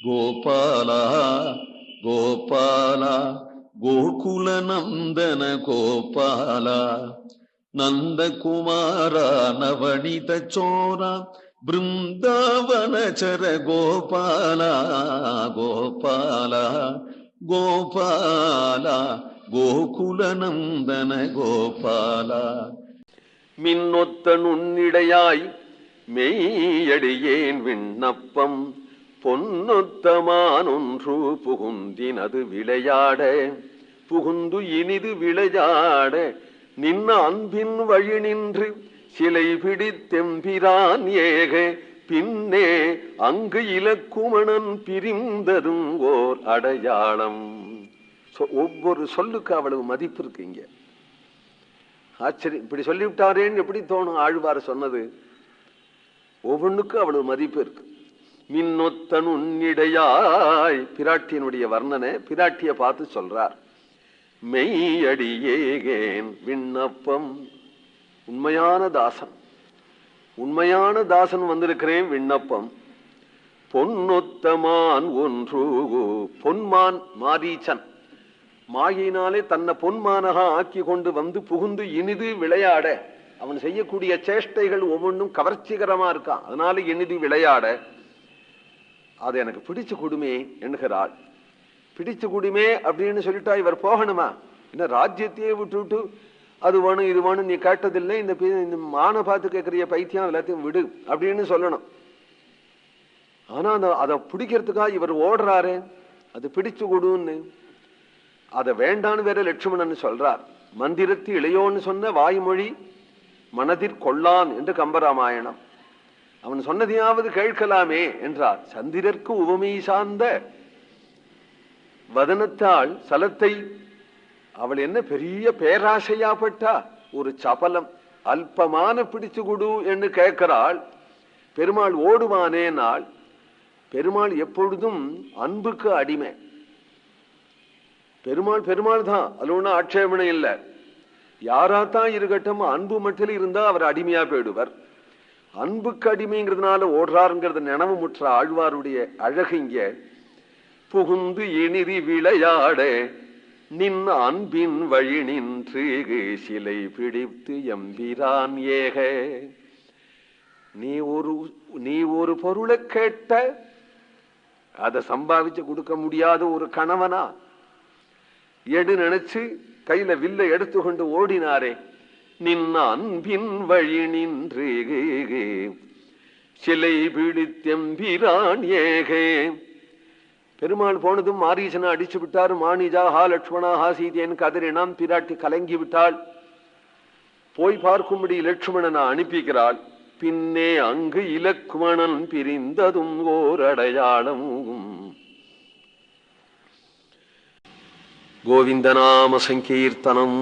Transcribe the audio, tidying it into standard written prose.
கோபால கோபால கோகுல நந்தன கோபால நந்தகுமார நவனித சோர பிருந்தாவனச்சர கோபால கோபால கோபால கோகுல நந்தன கோபால. மின்னொத்த நுண்ணிடையாய் மெய்யடியேன் விண்ணப்பம் பொன்னொத்தமானொன்று புகுந்தினது விளையாட புகுந்து இனிது விளையாட நின்ன அன்பின் வழி நின்று சிலை பிடித்தெம்பிரான் ஏக பின்னே அங்கு இலக்குமணன் பிரிந்ததும் ஓர் அடையாளம். ஒவ்வொரு சொல்லுக்கு அவ்வளவு மதிப்பு இருக்குங்க. ஆச்சரியம். இப்படி சொல்லிவிட்டாரேன்னு எப்படி தோணும்? ஆழ்வார் சொன்னது ஒவ்வொன்றுக்கும் அவ்வளவு மதிப்பு இருக்கு. மின்னொத்த நுண்ணிடையாய் பிராட்டியனுடைய வர்ணனை பிராட்டிய பார்த்து சொல்றார். மெய்யடியேகேன் விண்ணப்பம். உண்மையான தாசன், உண்மையான தாசன் வந்திருக்கிறேன் விண்ணப்பம். பொன்னொத்தமான் ஒன்று பொன்மான் மாரீச்சன் மாயினாலே தன்னை பொன்மானக ஆக்கி கொண்டு வந்து புகுந்து இனிது விளையாட அவன் செய்யக்கூடிய சேஷ்டைகள் ஒவ்வொன்றும் கவர்ச்சிகரமா இருக்கான். அதனால இனிது விளையாட அதை எனக்கு பிடிச்சு கொடுமே என்கிறாள். பிடிச்சு கொடுமே அப்படின்னு சொல்லிட்டா இவர் போகணுமா? என்ன ராஜ்யத்தையே விட்டு அது வேணும் இது வேணும் நீ கேட்டதில்லை, இந்த மான பார்த்து கேட்கறிய பைத்தியம் எல்லாத்தையும் விடு அப்படின்னு சொல்லணும். ஆனா அதை பிடிக்கிறதுக்காக இவர் ஓடுறாரு. அது பிடிச்சு கொடுன்னு அதை வேண்டான்னு வேற லட்சுமணன் சொல்றார். மந்திரத்து இளையோன்னு சொன்ன வாய்மொழி மனதிற்கொள்ளான் என்று கம்பராமாயணம். அவன் சொன்னதையாவது கேட்கலாமே என்றார். சந்திரர்க்கு உவமை சார்ந்த வதனத்தாள் சலத்தை அவள் என்ன பெரிய பேராசையாப்பட்டா? ஒரு சபலம் அல்பமான பிடிச்சு கொடு என்று கேட்கிறாள். பெருமாள் ஓடுவானே நாள். பெருமாள் எப்பொழுதும் அன்புக்கு அடிமை. பெருமாள் தான், அது ஒன்றும் ஆட்சேபனை இல்லை. யாராத்தான் இருக்கட்டும் அன்பு மட்டும் இருந்தா அவர் அடிமையா போயிடுவர். அன்புக்கு அடிமைங்கிறதுனால ஓடுறாருங்கிறது நினைவு முற்ற ஆழ்வாருடைய அழகு இங்க. புகுந்து இனிதி விளையாட நின் அன்பின் வழி நின்று சிலை பிடித்து எம்பிரான் ஏக. நீ ஒரு பொருளை கேட்ட அதை சம்பாதிச்சு கொடுக்க முடியாத ஒரு கணவனா எடு நினைச்சு கையில வில்லை எடுத்துக்கொண்டு ஓடினாரே. நின்ன அன்பின் வழி நின்று சிலை பிடித்தெம்பிரான் ஏகே. பெருமாள் போனதும் மாரீசனை அடிச்சு விட்டார். மாணிஜா ஹா லட்சுமணா ஹா சீதேன் கதறினான். பிராட்டி கலங்கி விட்டாள். போய் பார்க்கும்படி லட்சுமணனை அனுப்பிக்கிறாள். பின்னே அங்கு இலக்குமணன் பிரிந்ததும் ஓர் அடையாளம். கோவிந்தநாம சங்கீர்த்தனம்.